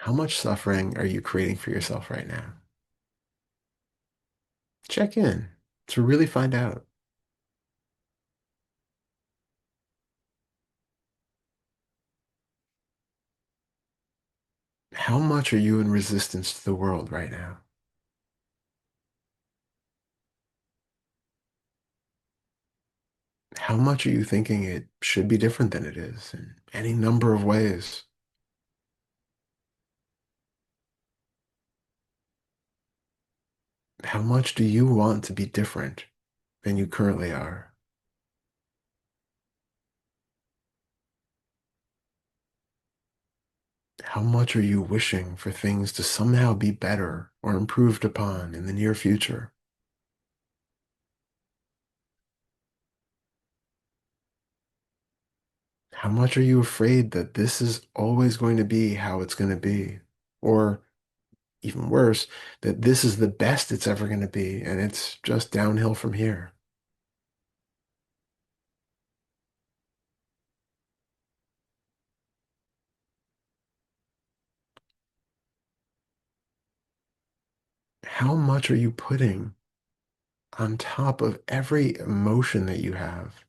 How much suffering are you creating for yourself right now? Check in to really find out. How much are you in resistance to the world right now? How much are you thinking it should be different than it is in any number of ways? How much do you want to be different than you currently are? How much are you wishing for things to somehow be better or improved upon in the near future? How much are you afraid that this is always going to be how it's going to be? Or even worse, that this is the best it's ever going to be and it's just downhill from here? How much are you putting on top of every emotion that you have?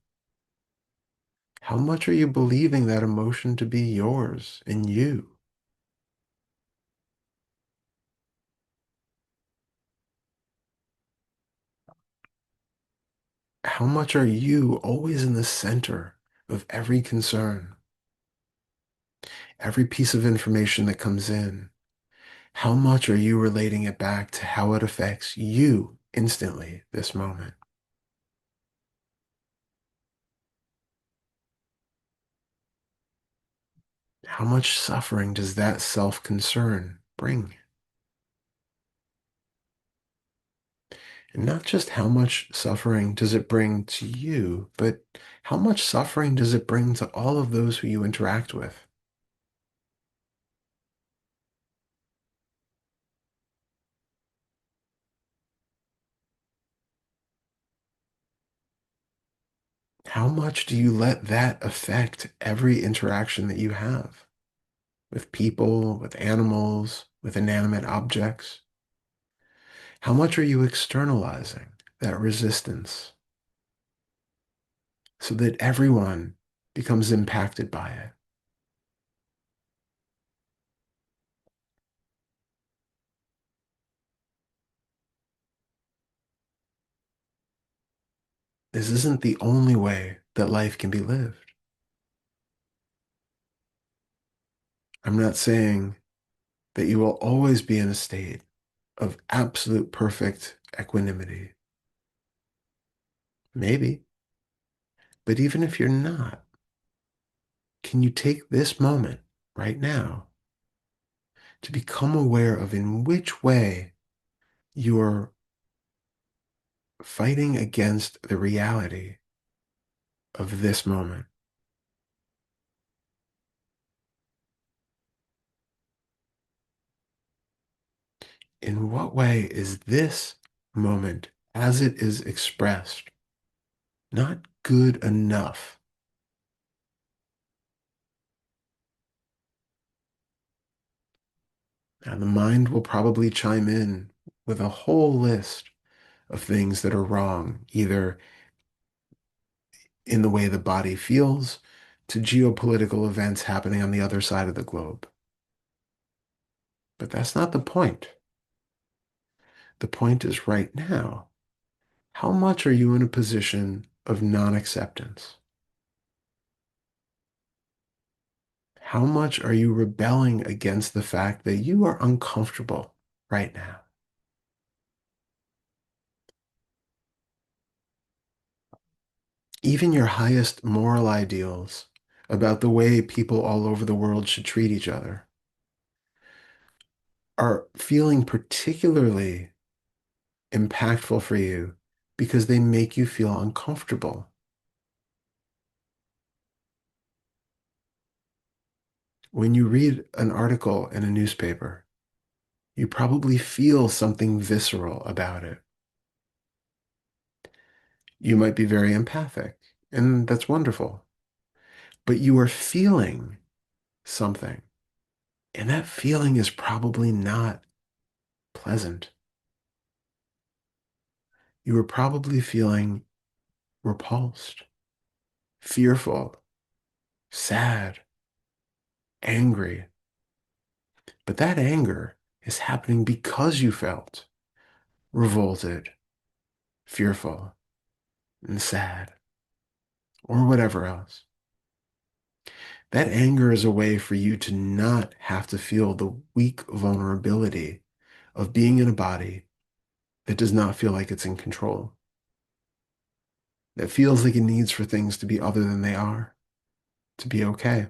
How much are you believing that emotion to be yours and you? How much are you always in the center of every concern, every piece of information that comes in? How much are you relating it back to how it affects you instantly this moment? How much suffering does that self-concern bring? And not just how much suffering does it bring to you, but how much suffering does it bring to all of those who you interact with? How much do you let that affect every interaction that you have with people, with animals, with inanimate objects? How much are you externalizing that resistance so that everyone becomes impacted by it? This isn't the only way that life can be lived. I'm not saying that you will always be in a state of absolute perfect equanimity. Maybe. But even if you're not, can you take this moment right now to become aware of in which way you're fighting against the reality of this moment? In what way is this moment, as it is expressed, not good enough? And the mind will probably chime in with a whole list of things that are wrong, either in the way the body feels to geopolitical events happening on the other side of the globe. But that's not the point. The point is right now, how much are you in a position of non-acceptance? How much are you rebelling against the fact that you are uncomfortable right now? Even your highest moral ideals about the way people all over the world should treat each other are feeling particularly impactful for you because they make you feel uncomfortable. When you read an article in a newspaper, you probably feel something visceral about it. You might be very empathic, and that's wonderful, but you are feeling something. And that feeling is probably not pleasant. You are probably feeling repulsed, fearful, sad, angry. But that anger is happening because you felt revolted, fearful, and sad, or whatever else. That anger is a way for you to not have to feel the weak vulnerability of being in a body that does not feel like it's in control, that feels like it needs for things to be other than they are, to be okay.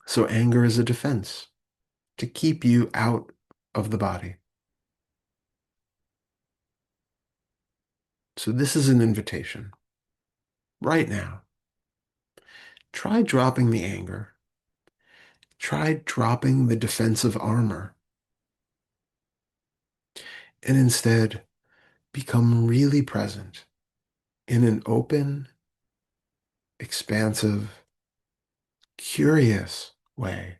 So anger is a defense to keep you out of the body. So this is an invitation. Right now, try dropping the anger. Try dropping the defensive armor and instead become really present in an open, expansive, curious way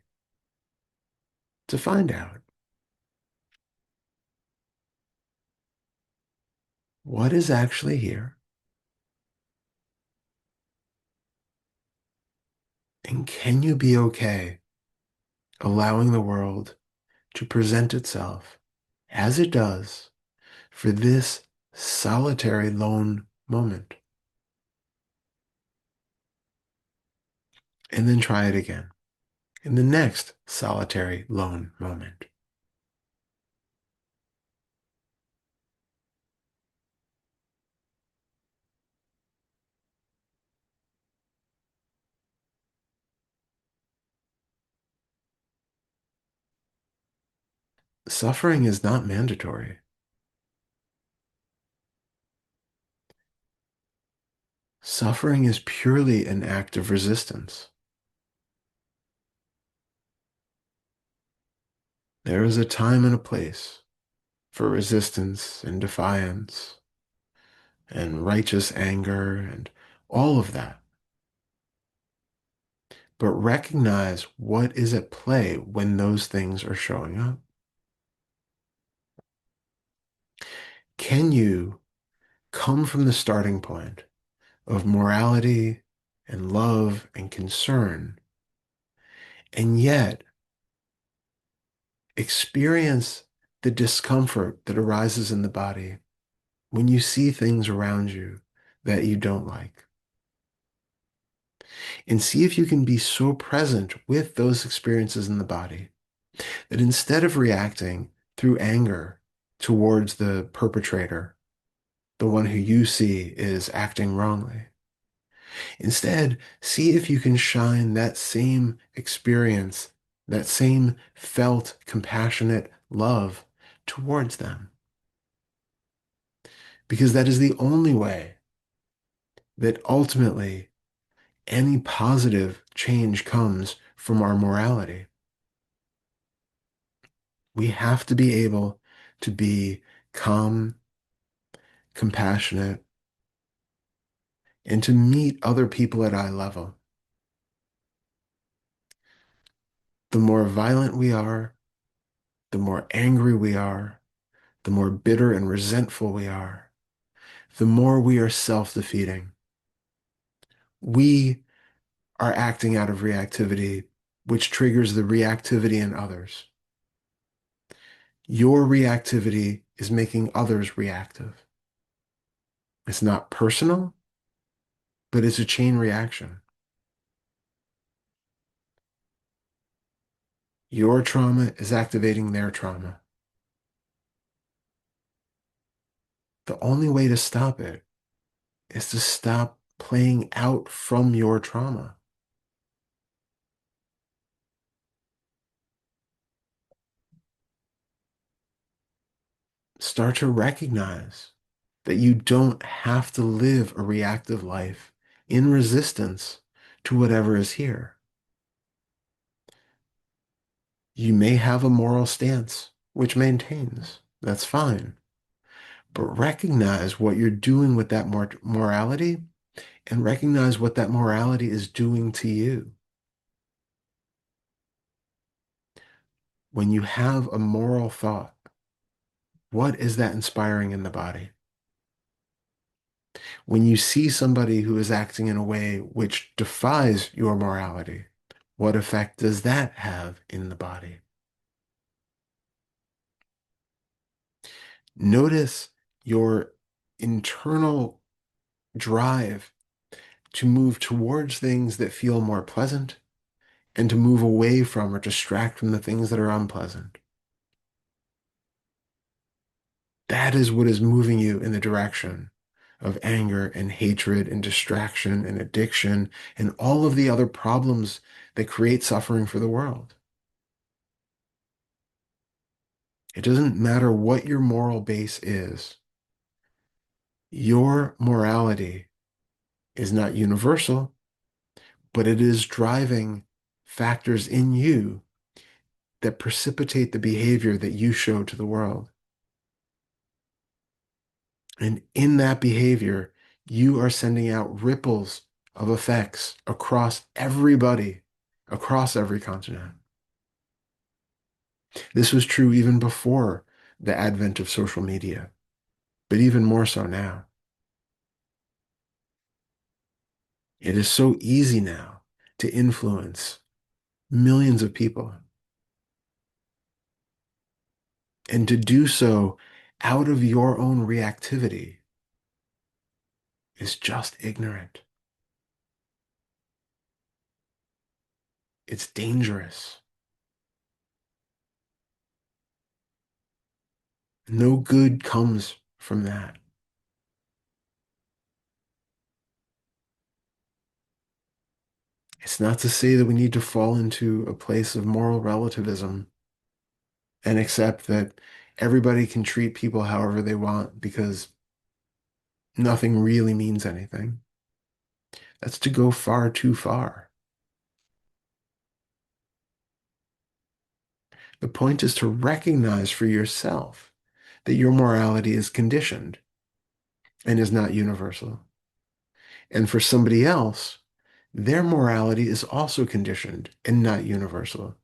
to find out what is actually here and can you be okay allowing the world to present itself as it does for this solitary lone moment. And then try it again in the next solitary lone moment. Suffering is not mandatory. Suffering is purely an act of resistance. There is a time and a place for resistance and defiance and righteous anger and all of that. But recognize what is at play when those things are showing up. Can you come from the starting point of morality and love and concern, and yet experience the discomfort that arises in the body when you see things around you that you don't like? And see if you can be so present with those experiences in the body that instead of reacting through anger towards the perpetrator, the one who you see is acting wrongly, instead, see if you can shine that same experience, that same felt compassionate love towards them. Because that is the only way that ultimately any positive change comes from our morality. We have to be able to be calm, compassionate, and to meet other people at eye level. The more violent we are, the more angry we are, the more bitter and resentful we are, the more we are self-defeating. We are acting out of reactivity, which triggers the reactivity in others. Your reactivity is making others reactive. It's not personal, but it's a chain reaction. Your trauma is activating their trauma. The only way to stop it is to stop playing out from your trauma. Start to recognize that you don't have to live a reactive life in resistance to whatever is here. You may have a moral stance which maintains. That's fine. But recognize what you're doing with that morality and recognize what that morality is doing to you. When you have a moral thought, what is that inspiring in the body? When you see somebody who is acting in a way which defies your morality, what effect does that have in the body? Notice your internal drive to move towards things that feel more pleasant and to move away from or distract from the things that are unpleasant. That is what is moving you in the direction of anger and hatred and distraction and addiction and all of the other problems that create suffering for the world. It doesn't matter what your moral base is. Your morality is not universal, but it is driving factors in you that precipitate the behavior that you show to the world. And in that behavior, you are sending out ripples of effects across everybody, across every continent. This was true even before the advent of social media, but even more so now. It is so easy now to influence millions of people, and to do so out of your own reactivity is just ignorant. It's dangerous. No good comes from that. It's not to say that we need to fall into a place of moral relativism and accept that everybody can treat people however they want because nothing really means anything. That's to go far too far. The point is to recognize for yourself that your morality is conditioned and is not universal. And for somebody else, their morality is also conditioned and not universal.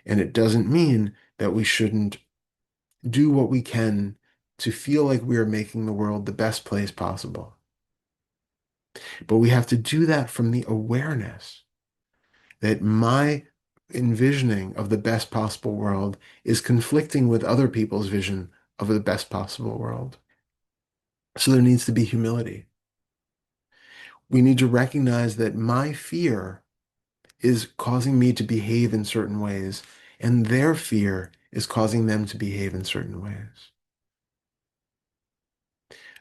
And it doesn't mean that we shouldn't do what we can to feel like we are making the world the best place possible. But we have to do that from the awareness that my envisioning of the best possible world is conflicting with other people's vision of the best possible world. So there needs to be humility. We need to recognize that my fear is causing me to behave in certain ways, and their fear is causing them to behave in certain ways.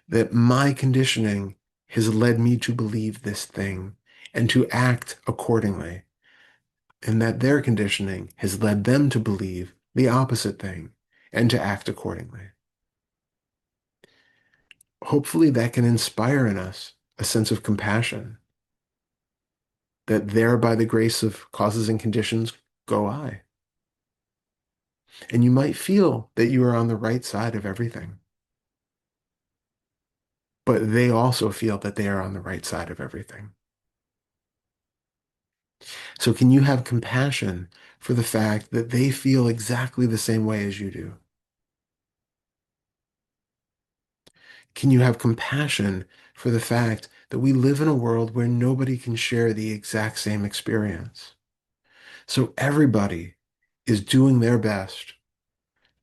That my conditioning has led me to believe this thing and to act accordingly, and that their conditioning has led them to believe the opposite thing and to act accordingly. Hopefully, that can inspire in us a sense of compassion, that there, by the grace of causes and conditions, go I. And you might feel that you are on the right side of everything, but they also feel that they are on the right side of everything. So can you have compassion for the fact that they feel exactly the same way as you do? Can you have compassion for the fact that we live in a world where nobody can share the exact same experience? So everybody is doing their best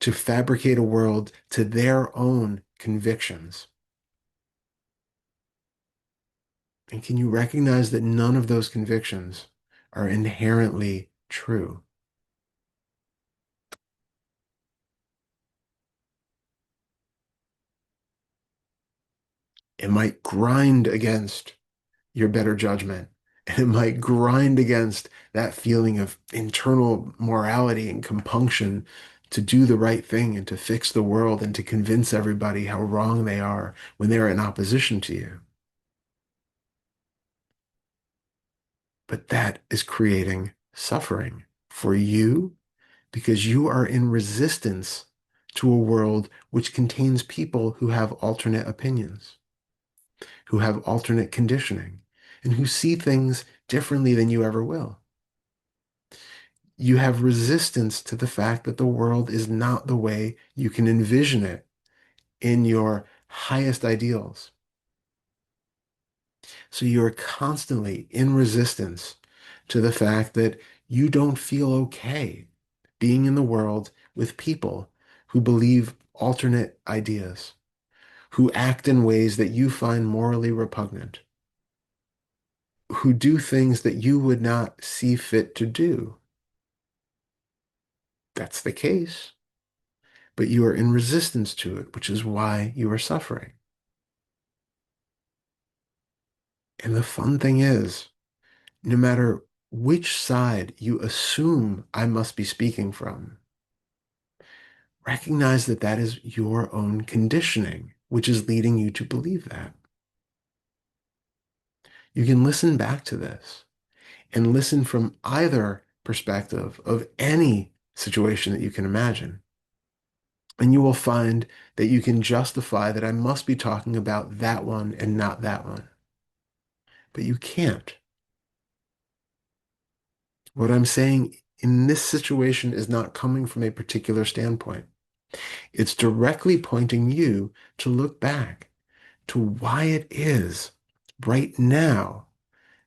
to fabricate a world to their own convictions. And can you recognize that none of those convictions are inherently true? It might grind against your better judgment, and it might grind against that feeling of internal morality and compunction to do the right thing and to fix the world and to convince everybody how wrong they are when they're in opposition to you. But that is creating suffering for you because you are in resistance to a world which contains people who have alternate opinions, who have alternate conditioning, and who see things differently than you ever will. You have resistance to the fact that the world is not the way you can envision it in your highest ideals. So you're constantly in resistance to the fact that you don't feel okay being in the world with people who believe alternate ideas, who act in ways that you find morally repugnant, who do things that you would not see fit to do. That's the case, but you are in resistance to it, which is why you are suffering. And the fun thing is, no matter which side you assume I must be speaking from, recognize that that is your own conditioning, which is leading you to believe that. You can listen back to this and listen from either perspective of any situation that you can imagine. And you will find that you can justify that I must be talking about that one and not that one. But you can't. What I'm saying in this situation is not coming from a particular standpoint. It's directly pointing you to look back to why it is right now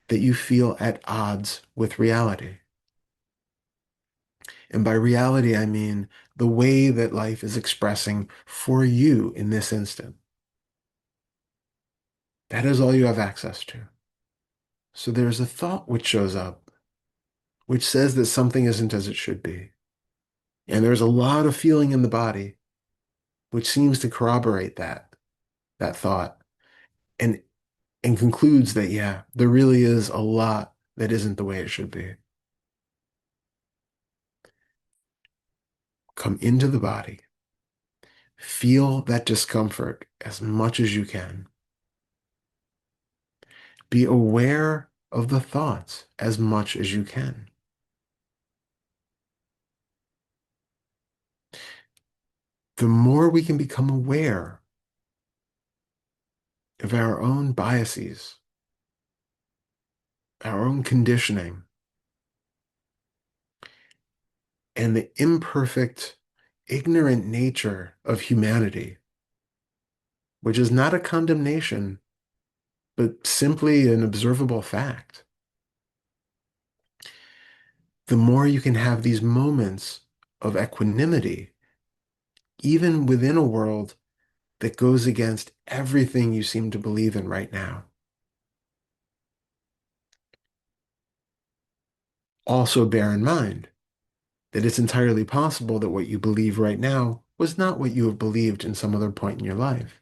that you feel at odds with reality. And by reality, I mean the way that life is expressing for you in this instant. That is all you have access to. So there's a thought which shows up, which says that something isn't as it should be. And there's a lot of feeling in the body, which seems to corroborate that thought and, and concludes that, yeah, there really is a lot that isn't the way it should be. Come into the body. Feel that discomfort as much as you can. Be aware of the thoughts as much as you can. The more we can become aware of our own biases, our own conditioning, and the imperfect, ignorant nature of humanity, which is not a condemnation, but simply an observable fact, the more you can have these moments of equanimity, even within a world that goes against everything you seem to believe in right now. Also bear in mind that it's entirely possible that what you believe right now was not what you have believed in some other point in your life.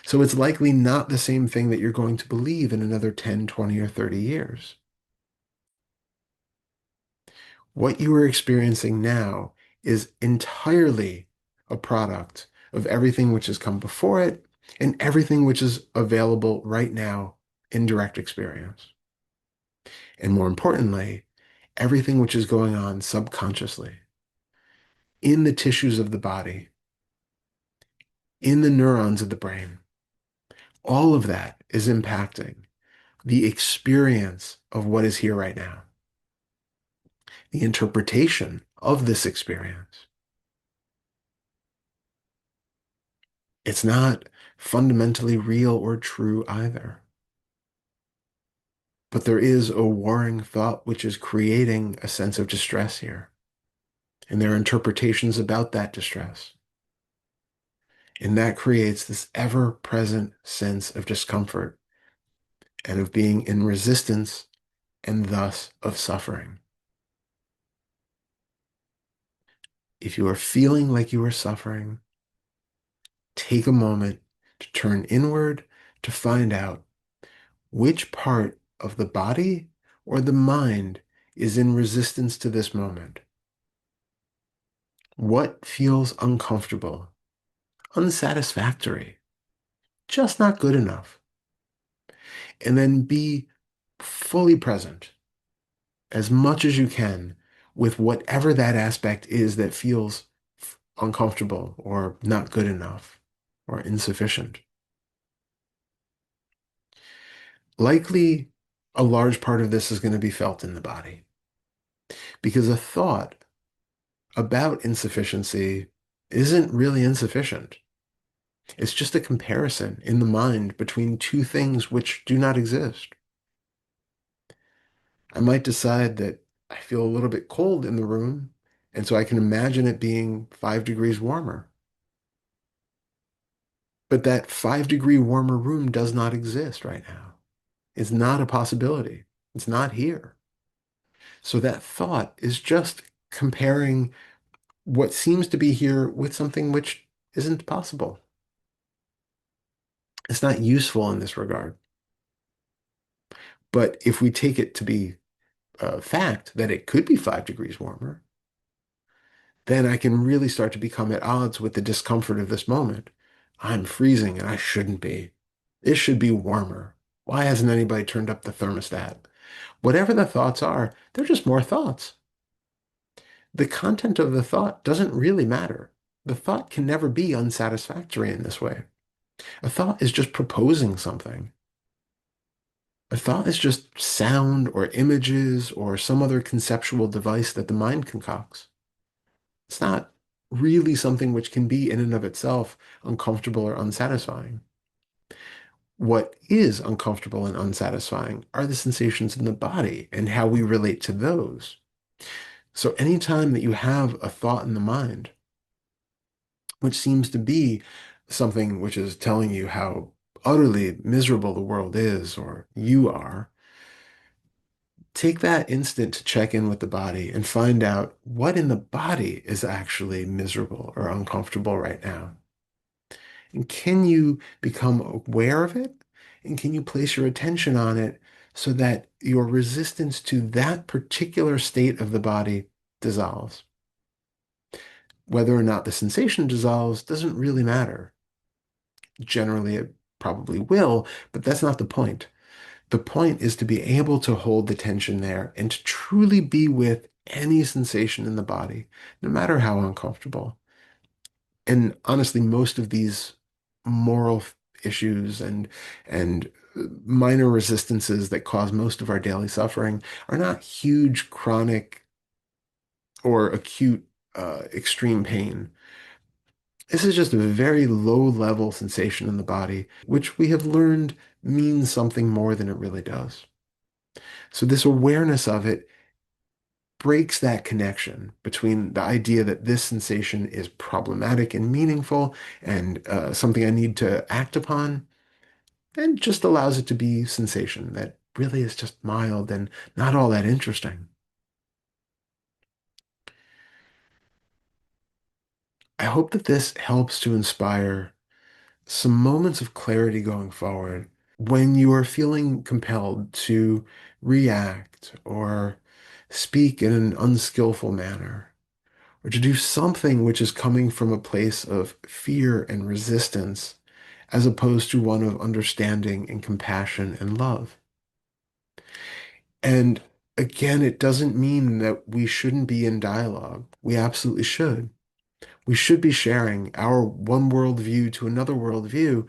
So it's likely not the same thing that you're going to believe in another 10, 20, or 30 years. What you are experiencing now is entirely a product of everything which has come before it and everything which is available right now in direct experience. And more importantly, everything which is going on subconsciously in the tissues of the body, in the neurons of the brain. All of that is impacting the experience of what is here right now, the interpretation of this experience. It's not fundamentally real or true either. But there is a warring thought which is creating a sense of distress here. And there are interpretations about that distress. And that creates this ever-present sense of discomfort and of being in resistance and thus of suffering. If you are feeling like you are suffering, take a moment to turn inward to find out which part of the body or the mind is in resistance to this moment. What feels uncomfortable, unsatisfactory, just not good enough? And then be fully present as much as you can with whatever that aspect is that feels uncomfortable or not good enough or insufficient. Likely, a large part of this is going to be felt in the body. because a thought about insufficiency isn't really insufficient. It's just a comparison in the mind between two things which do not exist. I might decide that I feel a little bit cold in the room, and so I can imagine it being 5 degrees warmer. But that 5 degree warmer room does not exist right now. It's not a possibility. It's not here. So that thought is just comparing what seems to be here with something which isn't possible. It's not useful in this regard. But if we take it to be a fact that it could be 5 degrees warmer, then I can really start to become at odds with the discomfort of this moment. I'm freezing and I shouldn't be. It should be warmer. Why hasn't anybody turned up the thermostat? Whatever the thoughts are, they're just more thoughts. The content of the thought doesn't really matter. The thought can never be unsatisfactory in this way. A thought is just proposing something. A thought is just sound or images or some other conceptual device that the mind concocts. It's not really something which can be in and of itself uncomfortable or unsatisfying. What is uncomfortable and unsatisfying are the sensations in the body and how we relate to those. So anytime that you have a thought in the mind, which seems to be something which is telling you how utterly miserable the world is or you are, take that instant to check in with the body and find out what in the body is actually miserable or uncomfortable right now. And can you become aware of it? And can you place your attention on it so that your resistance to that particular state of the body dissolves? Whether or not the sensation dissolves doesn't really matter. Generally, it probably will, but that's not the point. The point is to be able to hold the tension there and to truly be with any sensation in the body, no matter how uncomfortable. And honestly, most of these moral issues and minor resistances that cause most of our daily suffering are not huge, chronic, or acute, extreme pain. This is just a very low level sensation in the body, which we have learned means something more than it really does. So this awareness of it breaks that connection between the idea that this sensation is problematic and meaningful and something I need to act upon, and just allows it to be sensation that really is just mild and not all that interesting. I hope that this helps to inspire some moments of clarity going forward when you are feeling compelled to react or speak in an unskillful manner, or to do something which is coming from a place of fear and resistance, as opposed to one of understanding and compassion and love. And again, it doesn't mean that we shouldn't be in dialogue. We absolutely should. We should be sharing our one worldview to another worldview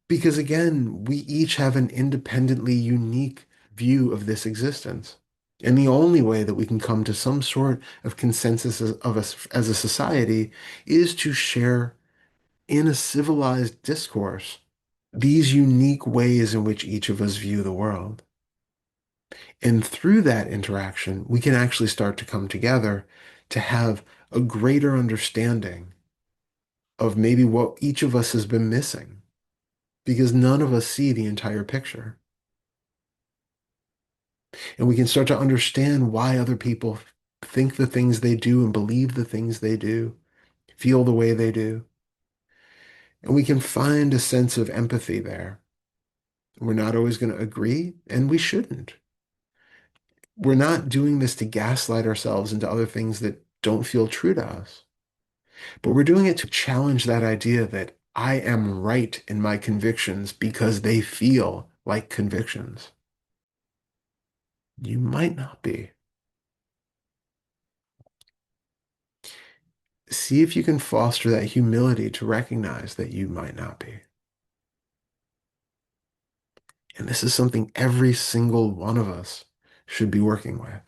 because, again, we each have an independently unique view of this existence. And the only way that we can come to some sort of consensus of us as a society is to share in a civilized discourse these unique ways in which each of us view the world. And through that interaction, we can actually start to come together to have a greater understanding of maybe what each of us has been missing, because none of us see the entire picture. And we can start to understand why other people think the things they do and believe the things they do, feel the way they do. And we can find a sense of empathy there. We're not always going to agree, and we shouldn't. We're not doing this to gaslight ourselves into other things that don't feel true to us, but we're doing it to challenge that idea that I am right in my convictions because they feel like convictions. You might not be. See if you can foster that humility to recognize that you might not be. And this is something every single one of us should be working with.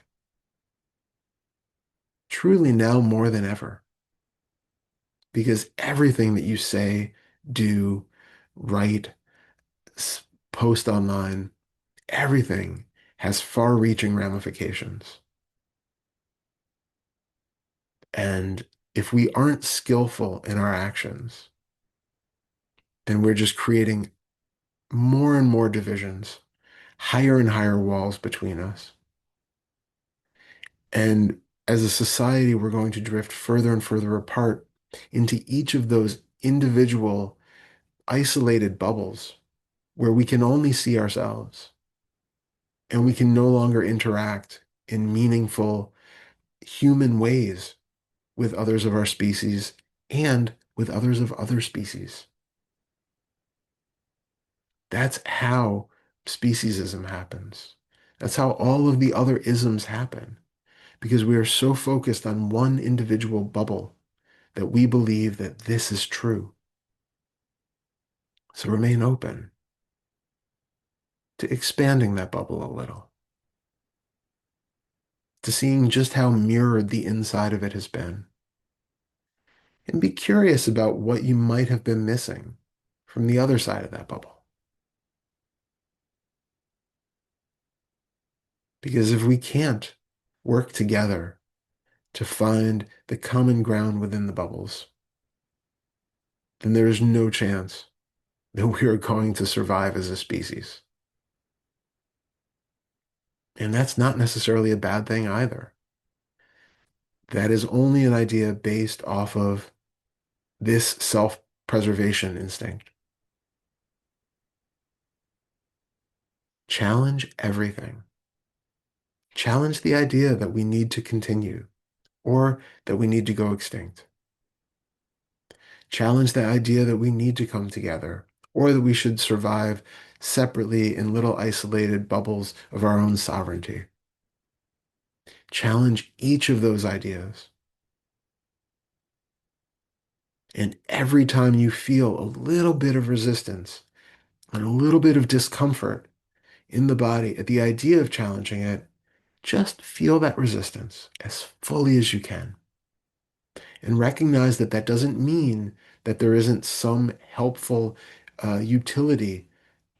truly now more than ever, because everything that you say, do, write, post online, everything has far-reaching ramifications. And if we aren't skillful in our actions, then we're just creating more and more divisions, higher and higher walls between us. And as a society, we're going to drift further and further apart into each of those individual isolated bubbles where we can only see ourselves and we can no longer interact in meaningful human ways with others of our species and with others of other species. That's how speciesism happens. That's how all of the other isms happen, because we are so focused on one individual bubble that we believe that this is true. So remain open to expanding that bubble a little, to seeing just how mirrored the inside of it has been, and be curious about what you might have been missing from the other side of that bubble. Because if we can't work together to find the common ground within the bubbles, then there is no chance that we are going to survive as a species. And that's not necessarily a bad thing either. That is only an idea based off of this self-preservation instinct. Challenge everything. Challenge the idea that we need to continue or that we need to go extinct. Challenge the idea that we need to come together or that we should survive separately in little isolated bubbles of our own sovereignty. Challenge each of those ideas. And every time you feel a little bit of resistance and a little bit of discomfort in the body at the idea of challenging it, just feel that resistance as fully as you can. And recognize that that doesn't mean that there isn't some helpful utility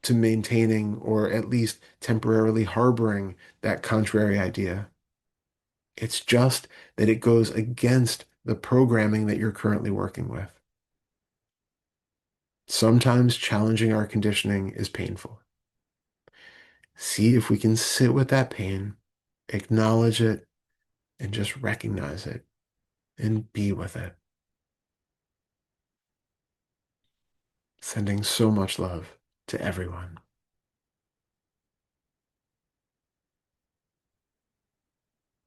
to maintaining or at least temporarily harboring that contrary idea. It's just that it goes against the programming that you're currently working with. Sometimes challenging our conditioning is painful. See if we can sit with that pain, acknowledge it, and just recognize it and be with it. Sending so much love to everyone.